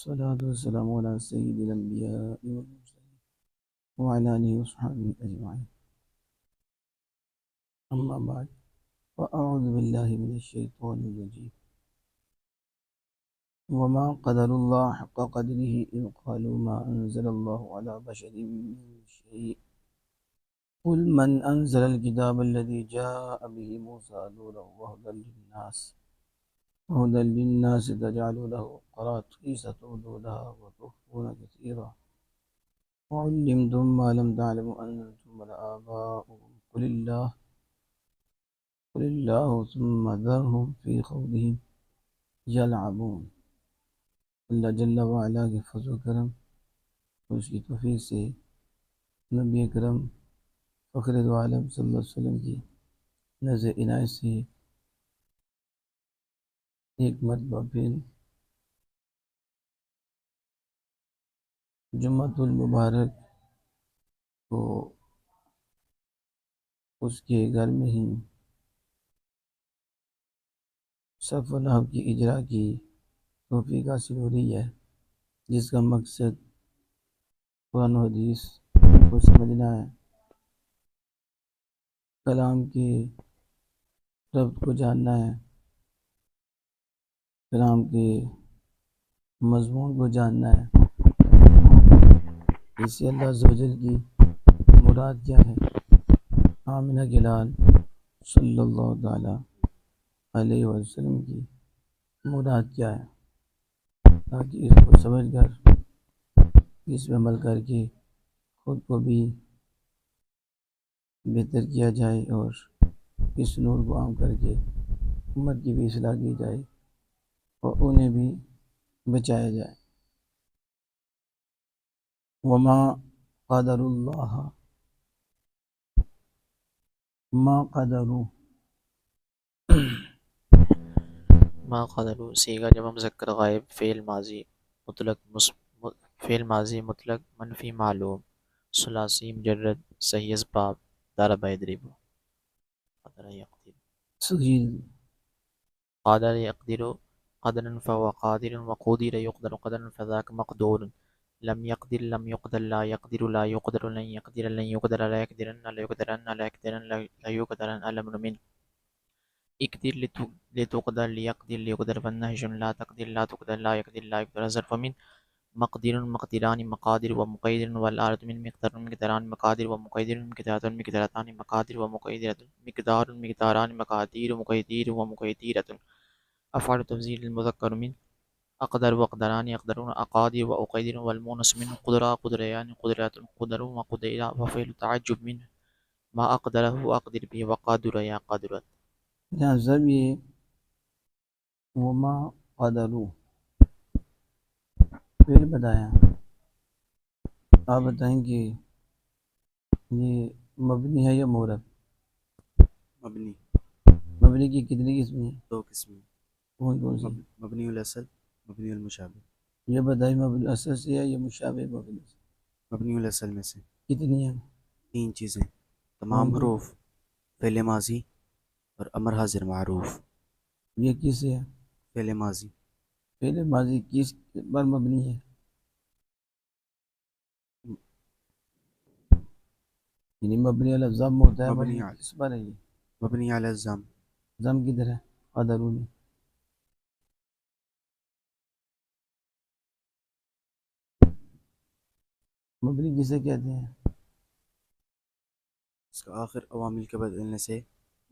الصلاة والسلام على سيد الأنبياء والمرسلين وعلى آله وصحبه أجمعين. أما بعد، فأعوذ بالله من الشيطان الرجيم. وما قدر الله حق قدره إذ قالوا ما أنزل الله على بشر من شيء قل من أنزل الكتاب الذي جاء به موسى نورا وهدى للناس تجعلونه قراطيس تبدونها وتخفون كثيرا وعلمتم ما لم تعلموا أنتم ولا آباؤكم قل الله ثم ذرهم في خوضهم يلعبون. اللہ جل وعلا کے فضل و کرم اور اس کی توفیق سے نبی کرم فخر دو عالم صلی اللہ علیہ وسلم کی نظر عنایت سے ایک مرتبہ پھر جمعۃ المبارک کو اس کے گھر میں ہی صف و نحو کی اجرا کی توفیق حاصل ہو رہی ہے، جس کا مقصد قرآن و حدیث کو سمجھنا ہے، کلام کے ربط کو جاننا ہے، کلام کے مضمون کو جاننا ہے، اس سے اللہ عز و جل کی مراد کیا ہے، آمنہ کے لال صلی اللہ تعالی علیہ وسلم کی مراد کیا ہے، تاکہ اس کو سمجھ کر اس میں عمل کر کے خود کو بھی بہتر کیا جائے اور اس نور کو عام کر کے امت کی بھی اصلاح کی جائے اور انہیں بھی بچایا جائے۔ وما قدر اللہ ما قدروا ما قدروا سیغہ جمع مذکر غائب، فعل ماضی مطلق منفی معلوم، ثلاثی مجرد، صحیح اسباب، ضرب یضرب، قدر یقدر، صغیر قادر یقدر قدرا فهو قادر، وقدر يقدر قدرا فذاك مقدور، لم يقدر لم يقدر لا يقدر لا يقدر لن يقدر لن يقدر لا يقدرن لا يقدرن لا يقدرن لا يقدرن الأمر من اقدر لتقدر ليقدر ليقدر فالنهج لا تقدر لا تقدر لا يقدر لا يقدر ظرف من مقدر مقدران مقادر ومقيدر والآلة من مقدر مقدران مقادر ومقيدر مقدارات مقدارتان مقادر ومقيدرة مقدار مقداران مقادير مقيدير ومقيديرة. أفعال تفضيل المذكر من أقدر وأقدران يقدرون أقادر وأقيدر والمونس من قدرة قدريان قدرات قدر وقديرة وفعل تعجب من ما أقدره أقدر به وقادر يا قادرات. یہاں ضرب یہ وما قدروا پھر بتایا، آپ بتائیں کہ یہ مبنی ہے یا مورب؟ مبنی کی کتنی قسمیں ہیں؟ دو قسمیں، کون کون سی؟ مبنی الاصل، مبنی المشابہ۔ یہ بتائیں مبنی اصل سے ہے یا مشابہ مبنی سے؟ مبنی الاصل میں سے کتنی ہیں؟ تین چیزیں، تمام حروف، فعل ماضی اور امر حاضر معروف۔ یہ کس ہے؟ فعل ماضی فعل ماضی کس پر مبنی ہے؟ یعنی مبنی علی الضم ہوتا ہے، مبنی کس پر ہے؟ یہ مبنی علی الضم، ضم کدھر ہے؟ قدروا میں مبنی کسے کہتے ہیں؟ اس کا آخر عوامل کے بدلنے سے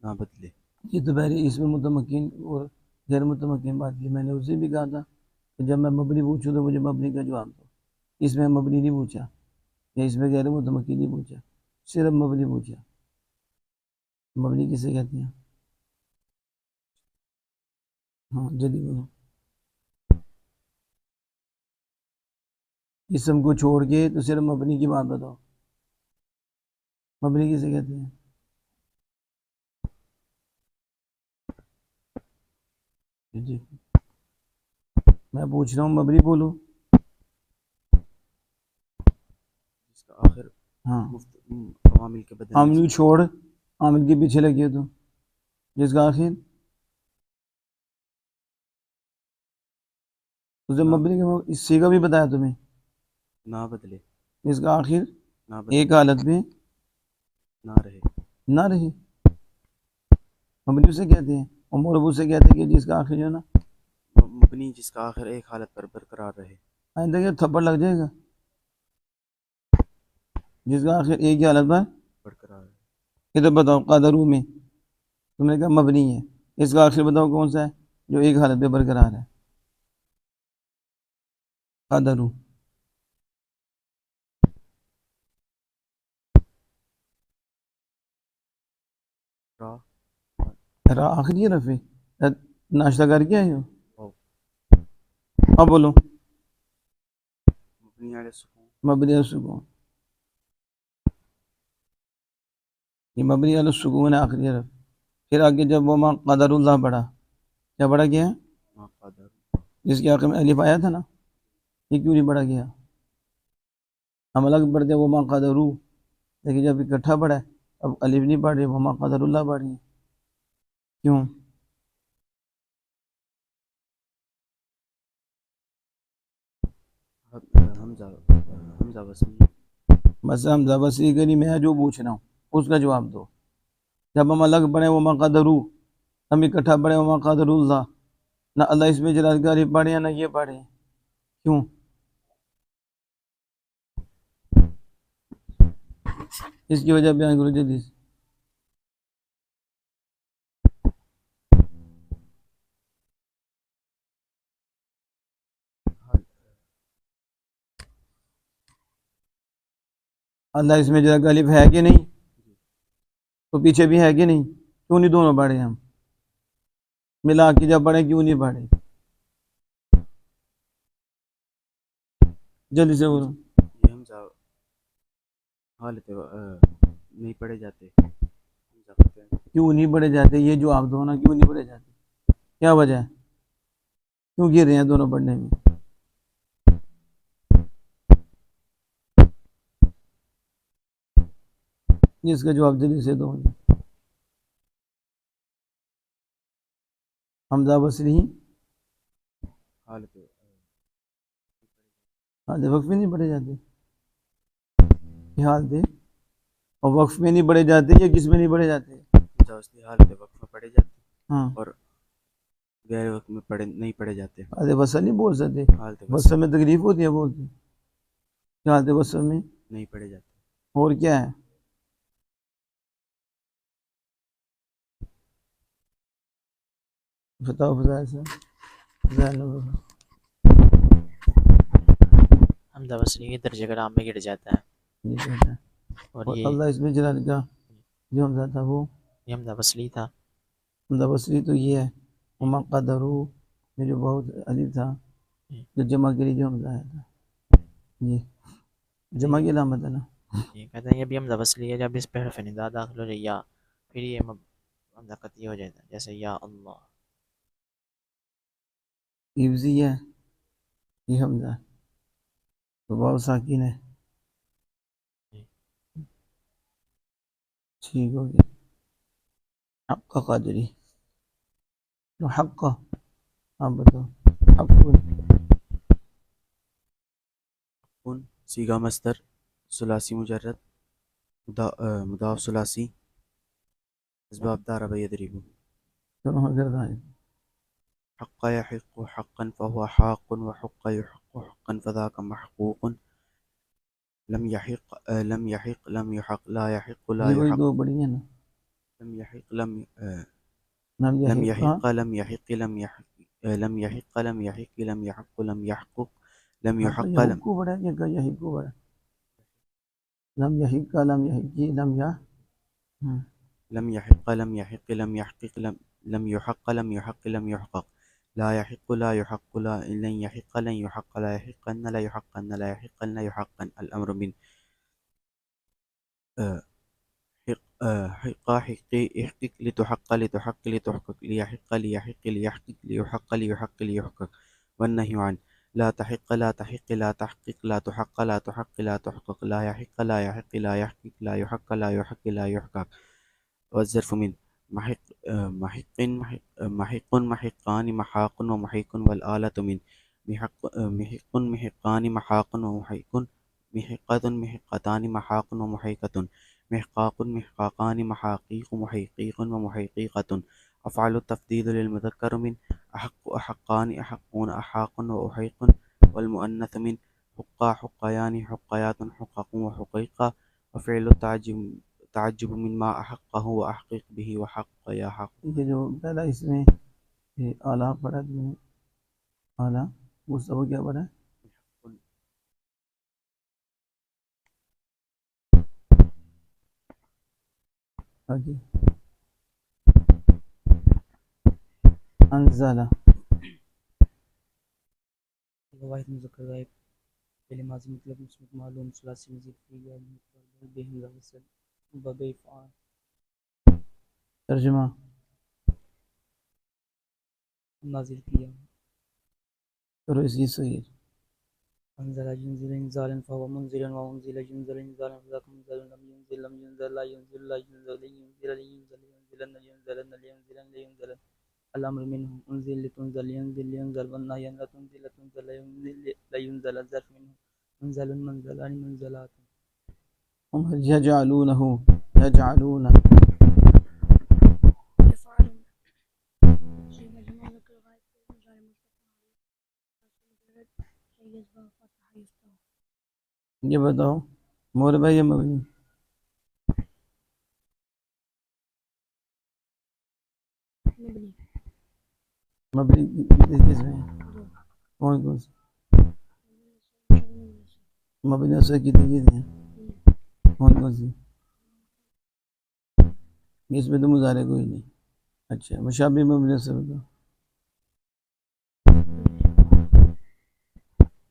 نہ بدلے۔ یہ تو پہلے اس میں متمکن اور غیر متمکن بات کی، میں نے اسے بھی کہا تھا کہ جب میں مبنی پوچھوں تو مجھے مبنی کا جواب دو، اس میں مبنی نہیں پوچھا یا اس میں غیر متمکن نہیں پوچھا، صرف مبنی پوچھا۔ مبنی کسے کہتے ہیں؟ ہاں جلدی بولو۔ اسم کو چھوڑ کے تو صرف مبنی کی بات بتاؤ، مبنی کسے کہتے ہیں؟ جی میں پوچھ رہا ہوں، مبنی بولو۔ اس کا آخر ہاں عوامل کے بدلنے عامل چھوڑ، عامل کے پیچھے لگے تو جس کا آخر اسے مبنی کا اس سیگا بھی بتایا تمہیں، نہ بدلے، اس کا آخر نہ بدلے، ایک حالت میں نہ رہے، نہ رہے، مبنی اسے کہتے ہیں، اور مربوط سے کہتے ہیں کہ جس کا آخر جو ہے نا مبنی جس کا آخر ایک حالت پر برقرار رہے. آئندہ کہ تھپڑ لگ جائے گا، جس کا آخر ایک ہی حالت پر. برقرار رہے. ادھر بتاؤ قادرو میں تم نے کہا مبنی ہے، اس کا آخر بتاؤ کون سا ہے جو ایک حالت پہ برقرار ہے. قادرو را را آخری حرف ہے. ناشتہ کر کے آئے ہو؟ او اب بولو. مبنی علی السکون. مبنی علی السکون، یہ مبنی علی السکون ہے آخری حرف. پھر آگے جب وہ قدر اللہ پڑھا، کیا پڑھا گیا؟ ما قدر. جس کے آخر میں الف آیا تھا نا، یہ کیوں نہیں پڑھا گیا؟ ہم الگ پڑھتے وہ ما قدرو، لیکن جب اکٹھا پڑھا ہے اب الف نہیں پڑھ رہی، وہ ما قدر اللہ پڑھ رہی ہے. کیوں؟ حمزہ وصلی. بس حمزہ بصری کا نہیں، میں جو پوچھ رہا ہوں اس کا جواب دو. جب ہم الگ پڑھیں وہ ما قدرو، ہم اکٹھا پڑھیں وہ ما قدر اللہ، نہ اللہ اس میں جلال کا الف پڑھے یا نہ یہ پڑھے. کیوں؟ اس کی وجہ بیان کرو جلدی سے. اللہ اس میں جلال کا الف ہے کہ نہیں؟ تو پیچھے بھی ہے کہ نہیں؟ کیوں نہیں دونوں پڑھے ہم ملا کے جب پڑھیں کیوں نہیں پڑھے؟ جلدی سے بولو. یہ حمزہ حالت نہیں پڑھے جاتے. حمزہ پڑھتے ہیں. کیوں نہیں پڑھے جاتے؟ یہ جو آپ دو نا کیوں نہیں پڑھے جاتے؟ کیا وجہ ہے؟ کیوں گر رہے ہیں دونوں پڑھنے میں؟ جس کا جواب جلدی سے دو. حمزہ بصری حالت حالت وقف میں نہیں پڑھے جاتے. یہ حال تھے اور وقف میں نہیں پڑھے جاتے یا کس میں نہیں پڑھے جاتے؟ حمزہ وصلی حالت وقف میں پڑھے جاتے ہاں اور غیر وقت میں نہیں پڑھے جاتے. حالت وصل نہیں بول سکتے، حالت وصل وصل میں تکلیف ہوتی ہے بولتے. حالت وصل میں نہیں پڑھے جاتے. اور کیا ہے؟ بتاؤ فضائل سے. حمزہ وصلی کے درجہ کلام میں گر جاتا ہے. اور اور یہ اللہ اس میں جلال کا جو حمزہ تھا وہ یہ حمزہ وصلی تھا. حمزہ بصری تو یہ ہے وما قدرو میں جو بہت الف تھا جو جمع کے لیے جو حمزہ آیا تھا، یہ جمع کی علامت ہے نا. یہ کہتے ہیں یہ بھی حمزہ وصلی ہے، جب اس پہ حرف ندا داخل ہو جائے یا پھر یہ حمزہ قطعی ہو جاتا ہے، جیسے یا اللہ. حفظی ہے یہ حمزہ تو واو ساکن ہے. ٹھیک ہو گیا. حق کا قادری جو حق کا آپ بتاؤ. حق کن سیگا مصدر ثلاثی مجرد مضاف ثلاثی اسباب ضرب یضرب. شروع کرتا ہے. حق يحق حقا فهو حاق وحق يحق حقا فذاك محقوق. لم يحق لم يحق لا يحق لا یہ وہی يحق. دو بڑی ہیں نا. لم يحق لم نام لم یہ يحق لم يحق لم يحق لم يحق لم يحق لم يحق لم يحقق لم يحق لم کو بڑا ہے کہ یہی کو بڑا؟ لم یحق کا لم یحقی لم یا لم يحق لم يحق لم يحقق لم يحق لم يحق لم يحقق. لا يحق لا يحق لا لن يحق لن يحق لا يحقن لا يحقن لا يحقن لا يحقن. الأمر من حق حقي احقق لتحق لتحق لتحقق ليحق ليحق ليحقق ليحق ليحق ليحقق. والنهي عن لا تحق لا تحق لا تحقق لا تحق لا تحق لا تحقق. لا يحق لا يحق لا يحقق لا يحق لا يحق لا يحقق. والظرف من محق محقان محقان ومحيق. والآلة من محق محقان محاق ومحيق محقة محقتان محاق ومحيقة محقاق محقاقان محاقيق محيقيق ومحيقيقة. أفعل التفضيل للمذكر من أحق أحقان أحقون أحاق وأحيق، والمؤنث من حقا حقيان حقيات حقق وحقيقة. وفعل التعجب من ما أحقه وأحقق به وحق يا حق. یہ جو پہلا اس میں اعلیٰ پڑھا تم نے، اعلیٰ اس کو کیا پڑھا؟ آگے انزلہ واحد مذکر غائب فعل ماضی مطلق مثبت معلوم ثلاثی مزید فعل یا مفعول به مضاف باب افعال. ترجمہ نازل کیا. کرو اس کی صحیح. انزل ينزل انزالا فهو منزل وانزل ينزل انزالا فذاك منزل لم ينزل لم ينزل لا ينزل لا ينزل لينزل لينزل ينزلن ينزلن لينزلن لينزلن. الامر منه انزل لتنزل ينزل لينزل والنهي لا تنزل لتنزل لا ينزل الظرف منه منزل منزلان منزلات. هم يجعلونه يجعلون يفعلون شيء مجموع ذكر غائب مجال مستقبل شيء يسبق فتح يفتح. یہ بتاؤ موربہ یا مبنی؟ مبني مبنی کس میں کون کون سے مبنی اثر کی تجدید ہیں کون کون سی؟ اس میں تو مظاہرے کوئی نہیں. اچھا مشابہ مبنی اثر بتاؤ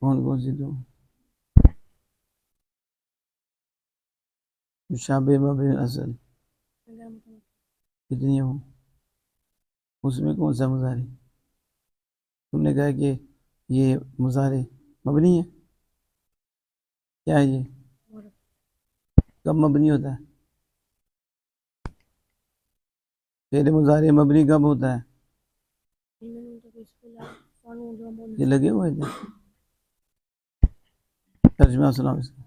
کون کون سی؟ تو مشابہ مبنی اصل کتنی ہوں؟ اس میں کون سا مظاہرے؟ تم نے کہا کہ یہ مظاہرے مبنی ہے، کیا ہے یہ؟ کب مبنی ہوتا ہے؟ پہلے مظاہرے مبنی کب ہوتا ہے؟ یہ لگے ہوئے تھے ترجمہ سلام اس کا.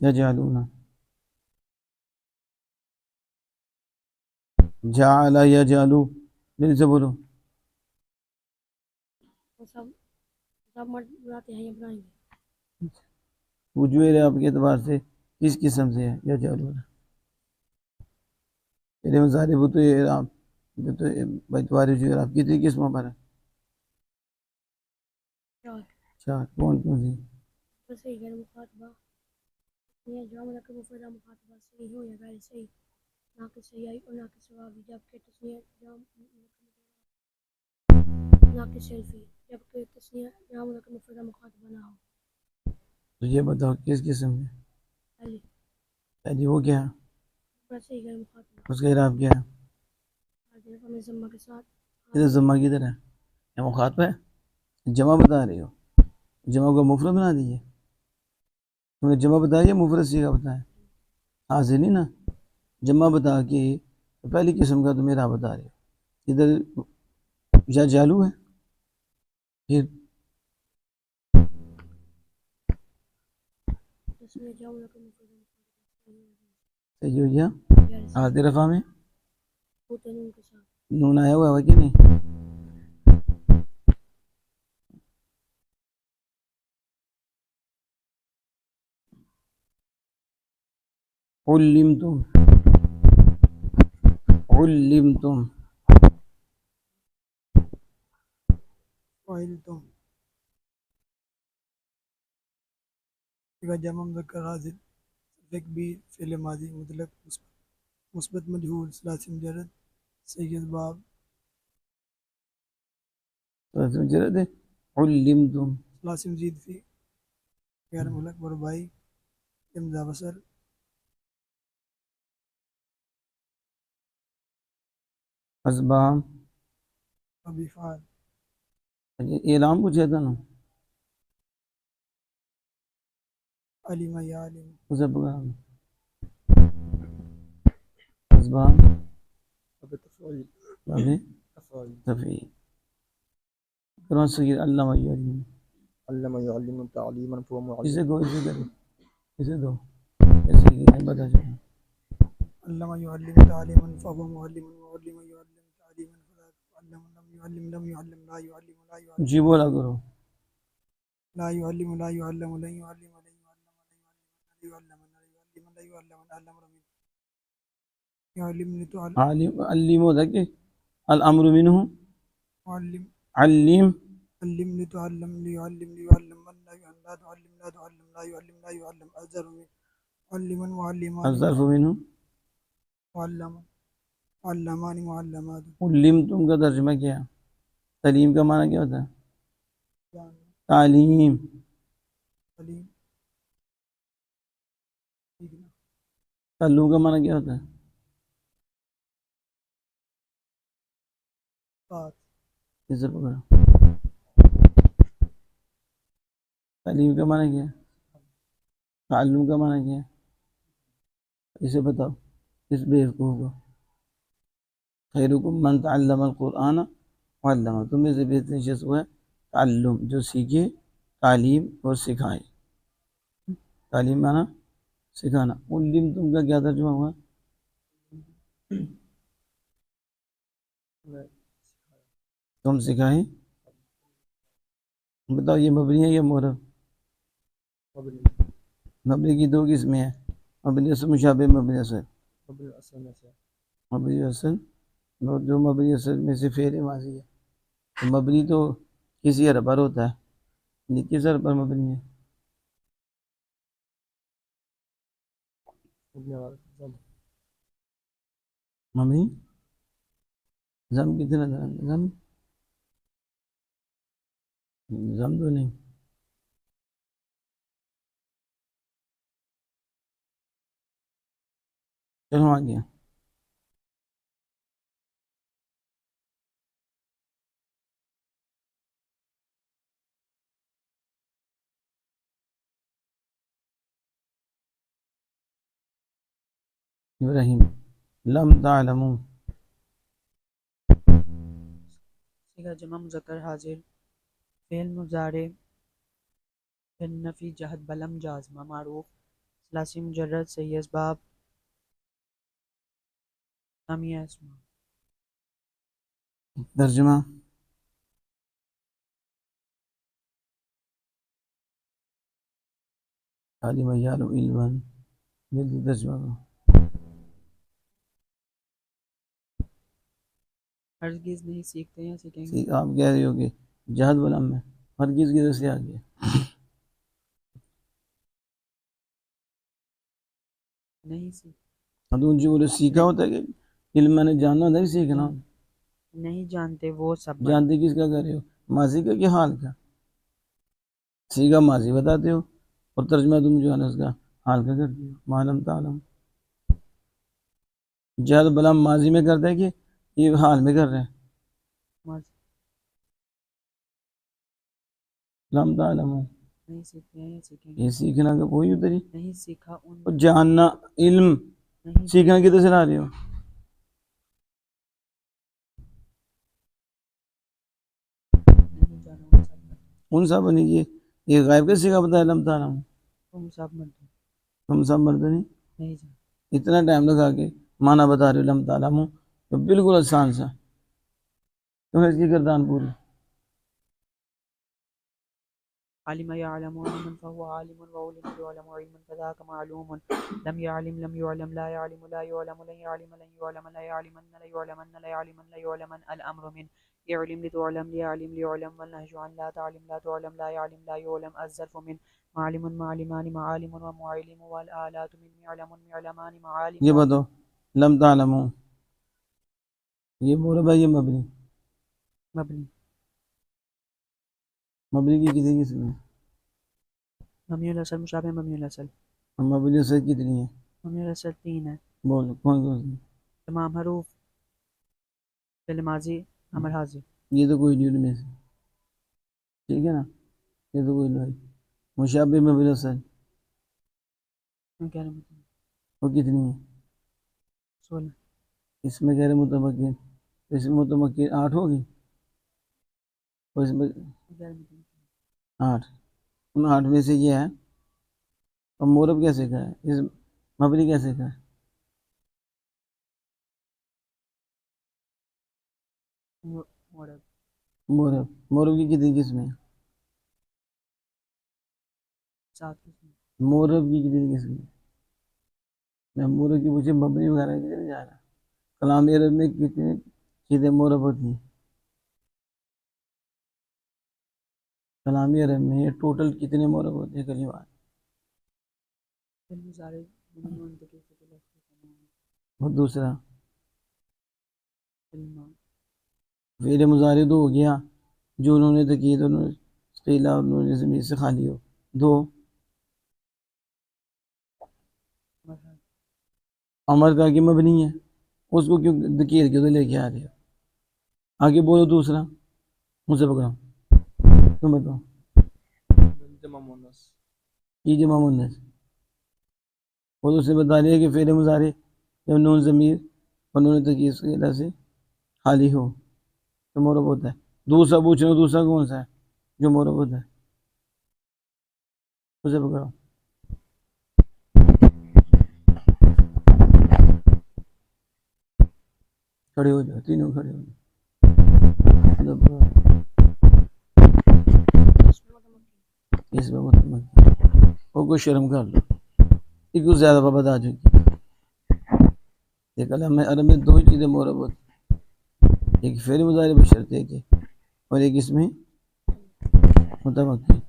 یجعلون جعل یجعلو دل سے بولو. سب مرد بناتے ہیں یا بنائیں گے. وجوہ اعراب کے اعتبار سے کس قسم سے ہے یجعلون؟ پہلے مظاہرے وہ تو اعراب جو تو باعتبار وجوہ اعراب کتنی قسموں پر ہے؟ چار. کون کون سی؟ صحیح غیر مخاطبہ یہ جواب مذکر مفرد مخاطبہ صحیح ہو یا غیر صحیح ناقص صحیح اور ناقص واوی جبکہ تسنیہ جواب ناقص صرفی جبکہ تسنیہ جواب مذکر مفرد مخاطبہ نہ ہو. تو یہ بتاؤ کس قسم میں؟ پہلی پہلی وہ کیا ہے؟ صحیح غیر مخاطبہ اس کا اعراب کیا ہے؟ ہمیں ضمہ کے ساتھ ادھر ضمہ کدھر ہے؟ یہ مخاطب ہے، جمع بتا رہی ہو، جمع کو مفرد بنا دیجیے. تم نے جمع بتایا مفرد سیگا بتایا؟ حاضر نہیں نا، جمع بتا کے پہلی قسم کا تم اعراب بتا رہے ہو. ادھر یا جالو ہے پھر تسنیہ جواب مذکر مفرد صحیح ہو گیا. حاضر رفع میں ہوتے ہیں ان کے ساتھ نون آیا ہوا ہے کہ نہیں؟ علمتم علمتم فعلتم جمع مذکر حاضر صفت بھی فعل ماضی مطلق مثبت مجہول ثلاثی مجرد سید باب مجرد ہے علمتم ثلاثی مزید فی غیر ملک بربائی امزا بصر اسباب. ابی فعال اعلام پوچھا تھا نا علم یا علم اسے پکڑا اسباب اب تفعیل ابھی افعال تفعیل. قرآن صغیر علامہ یعلم علم يعلم تعلیما فهو معلم اسے کو اسے کرے اسے دو ایسے ہی بتا چکا علم يعلم تعليما فهو معلم وعلم يعلم تعليما فعلم لم يعلم لا يعلم لا يعلم جی بولا کرو لا يعلم لا يعلم لا يعلم لا يعلم لا يعلم لا يعلم الامر من يعلم لتعلم عالم علم ہوتا کہ الامر منہ معلم علم علم لتعلم ليعلم ليعلم من لا يعلم لا تعلم لا تعلم لا يعلم لا يعلم أزر من علما معلمان الظرف منہ معلم علمان معلمات علم تم کا ترجمہ کیا تعلیم کا معنی کیا ہوتا ہے تعلیم علیم ٹھیک نا تعلم کا معنی کیا ہوتا ہے بات اسے پکڑا تعلیم کا معنی کیا ہے تعلم کا معنی کیا ہے اسے بتاؤ اس بیوقوف کو خیرکم من تعلم القرآن وعلمہ تم میں سے بہترین شخص وہ ہے تعلم جو سیکھے تعلیم اور سکھائے تعلیم معنی سکھانا علم تم کا کیا ترجمہ ہوا تم سکھائے بتاؤ یہ مبنی ہے یا معرب مبنی کی دو قسمیں ہیں مبنی اصل مشابہ مبنی اصل مبنی اصل اور جو مبنی اصل میں سے فعل ماضی ہے تو مبنی تو کسی حرف پر ہوتا ہے یعنی کس حرف پر مبنی ہے مبنی زم کتنا زم زم تو نہیں چلو آ گیا ابراہیم لم تعلموا صیغہ جمع مذکر حاضر فعل مضارع فعل نفی جہت بلم جازمہ معروف ثلاثی مجرد صحیح اسباب نامیہ اسما ترجمہ علم یعلم علما جلدی ترجمہ کرو ہرگز نہیں سیکھتے ہیں سیکھیں گے آپ کہہ رہے ہو کہ جہد بلم میں ہرگز کی طرف سے آ گیا نہیں سیکھ اب تو جو بولے سیکھا ہوتا ہے کہ علم میں نے جاننا ہوتا ہے کہ سیکھنا ہوتا ہے نہیں جانتے وہ سب جانتے کس کا کر رہے ہو ماضی کا کہ حال کا سیکھا ماضی بتاتے ہو اور ترجمہ تم جو ہے نا اس کا حال کا کرتے ہو معلوم تعلم جہد بلم ماضی میں کرتا ہے کہ یہ حال میں کر رہے ہیں لم تعلموا نہیں سیکھتے ہیں یا سیکھیں گے یہ سیکھنا کا کوئی طریقہ نہیں سیکھا ان اور جاننا علم نہیں سیکھنا کدھر سے لا رہے ہو نہیں جانا ان سب میں کون سا بنی یہ غائب کا سیکھا بتایا لم تعلم تم سب میں تم سب مرد نہیں نہیں جانا اتنا ٹائم لگا کے معنی بتا رہے ہو لم تعلم تو بالکل آسان سا تمہیں اس کی گردان پوری علم يعلم علما فهو عالم وعلم يعلم علما فذاك معلوم لم يعلم لم يعلم لا يعلم لا يعلم لن يعلم لن يعلم لا يعلمن لا يعلمن لا يعلمن لا يعلمن الأمر من يعلم لتعلم ليعلم ليعلم والنهج عن لا تعلم لا تعلم لا يعلم لا يعلم الظرف من معلم معلمان معالم ومعلم والآلات من معلم معلمان معالم یہ بتاؤ لم تعلم یہ بولو بھائی یہ مبنی مبنی مبنی کی کتنی قسم ہے مبنی الاصل مشابہ مبنی الاصل مبنی سے کتنی ہے مبنی الاصل 3 ہے بولو کون کون سی تمام حروف فعل ماضی امر حاضر یہ تو کوئی نہیں ان میں سے ٹھیک ہے نا یہ تو کوئی نہیں مشابہ مبنی سے میں کہہ رہا ہوں وہ کتنی ہے 16 اس میں کہہ رہے متمکن اس میں متمکن 8 ہوگی اور اس میں غیر متمکن 8، ان 8 میں سے یہ ہے. اور مورب کیسے کا ہے؟ اس مبنی کیسے کا ہے؟ مورب مورب کی کتنی قسمیں ہیں؟ 7 قسم مورب کی کتنی قسمیں ہیں؟ میں مورب کی پوچھے مبنی وغیرہ کی نہیں جا رہا. کلام عرب میں کتنی چیزیں مورب ہوتی ہیں؟ کلام عرب میں ٹوٹل کتنے مورب ہوتے ہیں کلمات؟ علم سارے منتقل کے اور دوسرا علم فعل مضارع تو ہو گیا جو انہوں نے تقید انہوں نے قیلا اور انہوں نے ضمیر سے خالی ہو. 2 مرحب امر کا کہ مبنی ہے، اس کو کیوں دکیر کے تو لے کے آ رہے ہو؟ آگے بولو دوسرا، مجھ سے پکڑو، تم بتاؤ. جمع مونس یہ جمع مونس اور اسے بتا رہی ہے کہ فعل مضارع جب نون ضمیر اور نون تقید قیلا سے خالی ہو تو مورب ہوتا ہے. دوسرا پوچھ رہا ہوں، دوسرا کون سا ہے جو مورب ہوتا ہے؟ اسے پکڑو. کھڑے ہو جاؤ، تینوں کھڑے ہو جاؤ. اس میں متمکن وہ کوئی شرم کر لو، یہ کچھ زیادہ بابت آ چکی. ایک علم عرب میں 2 چیزیں مورب ہوتی ہیں، ایک فعل مضارع بشرطے کے اور ایک اس میں متمکن.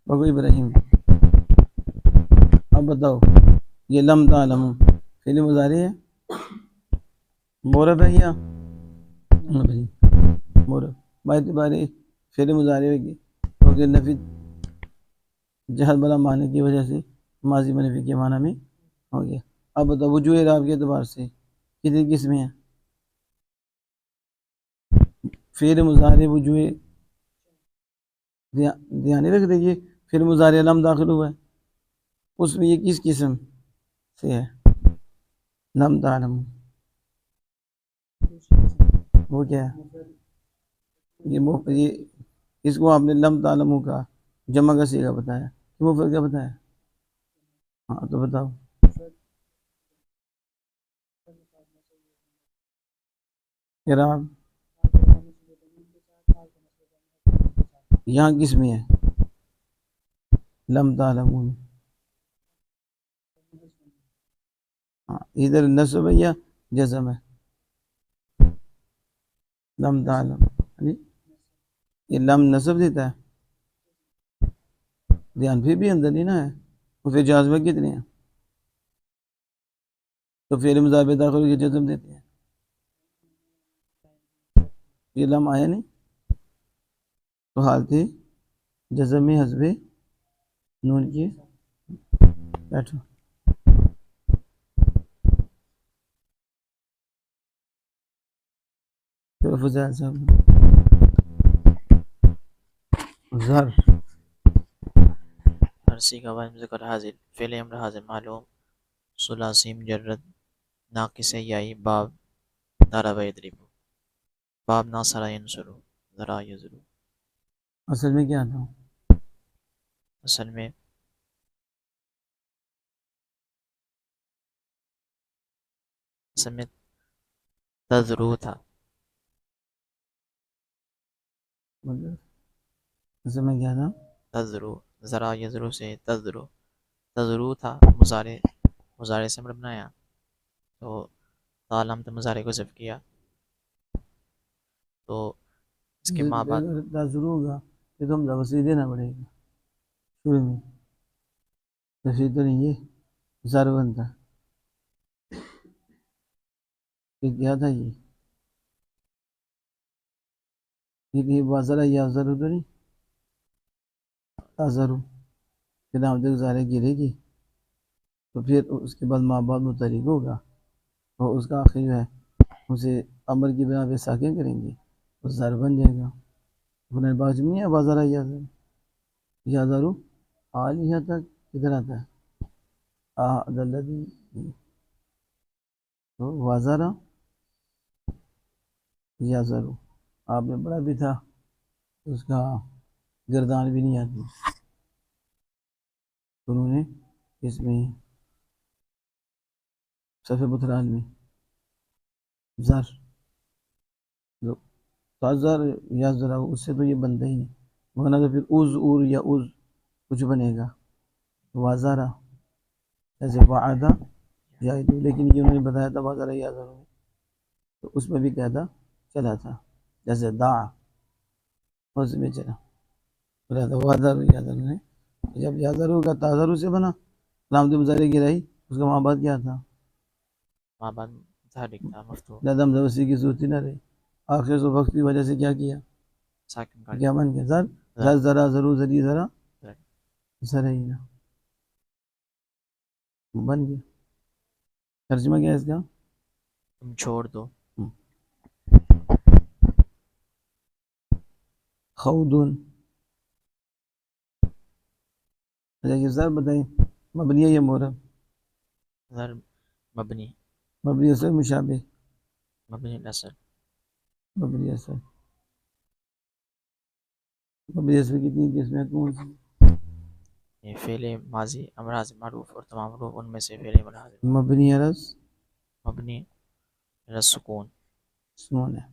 بگو ابراہیم اب بتاؤ، یہ لم تعلم فعل مضارع ہے مورب ہے یا مبنی؟ مورب باعتبار فعل مضارع ہوگی کیونکہ نفی جہت بلا معنی کی وجہ سے ماضی منفی کے معنی میں ہو گیا. اب بتاؤ وجوہ اعراب کے اعتبار سے کتنی قسمیں ہیں؟ فعل مضارع وجوہ دھیان نہیں رکھ دیجیے. فعل مضارع لم داخل ہوا ہے، اس میں یہ کس قسم سے ہے؟ لم تعلم وہ کیا ہے؟ یہ اس کو آپ نے لم تعلموں کا جمع کا صیغہ بتایا، مفرد کیا بتایا؟ ہاں تو بتاؤ. اعراب یہاں کس میں ہے؟ لم تعلمون. ہاں ادھر نصب ہے یا جزم ہے؟ لم تعلم یہ لم نصب دیتا ہے. دھیان پھر بھی اندر نہیں نا ہے. وہ پھر جازمہ کتنے ہیں؟ تو فعل مضارع داخل کے جزم دیتے ہیں. یہ لم آیا نہیں تو حالت جزم میں حسب نون کی. بیٹھو. پھر فضائل صاحب ظرف عرصی کا وزن ذکر حاضر فعل امر حاضر معلوم ثلاثی مجرد ناقص یائی باب ضرب یضرب باب ناصر ینصر ذرا یضرب. اصل میں کیا تھا؟ اصل میں تذرو تھا. مطلب اصل میں کیا تھا؟ تذرو ذرا یضرو سے تذرو تھا. مضارع سے امر بنایا تو تعلم تو مضارع کو ضرب کیا تو اس کے ماں بعد ضرور ہوگا یہ تو ہم وسیع دینا پڑے گا شروع میں. تفصیل تو نہیں، یہ زر بنتا یہ کیا تھا؟ یہ بازار یا ضرور تو نہیں ضرور پھر ہم تک ظاہر گرے گی تو پھر اس کے بعد ماں باپ متحرک ہوگا اور اس کا آخر جو ہے اسے امر کی بنا پہ ساکن کریں گے وہ زر بن جائے گا. اپنے باز میں نہیں ہے بازار یا ضرور حال یہاں تک کدھر آتا ہے عدالتی تو بازار یا ضرور آپ نے پڑھا بھی تھا اس کا گردان بھی نہیں آتی، انہوں نے اس میں صفحہ بطران میں زر تازر یا ذرا اس سے تو یہ بنتا ہی نہیں، ورنہ تو پھر عز اور یا عز کچھ بنے گا، وازارہ جیسے وعدہ یا لیکن یہ انہوں نے بتایا تھا وازارہ یا ذرا، تو اس میں بھی قاعدہ چلا تھا، جیسے دعا اس میں چلا وازر یا ذرا نے جب یازر ہوگا تازر سے بنا علامت مظاہرے کی رہی، اس کا ماں بعد کیا تھا؟ ماں بعد ظاہر تھا مفتوح لدم دوسی کی صورتی نہ رہی، آخر سے وقت کی وجہ سے کیا کیا؟ ساکن کر کیا بن گیا؟ زر زر ذرا ضرور ذری ذرا زر ذرا ہی نا بن گیا۔ ترجمہ کیا ہے اس کا؟ تم چھوڑ دو خودون، اچھا یہ ضرب بتائیں مبنی ہے یا معرب؟ زر مبنی مبنی اصل مشابہ، مبنی الاصل مبنی اصل، مبنی اصل کی تین قسمیں کون سی؟ یہ فعل ماضی امراض معروف اور تمام معروف ان میں سے فعل ماضی مبنی عرض مبنی علی السکون سکون ہے،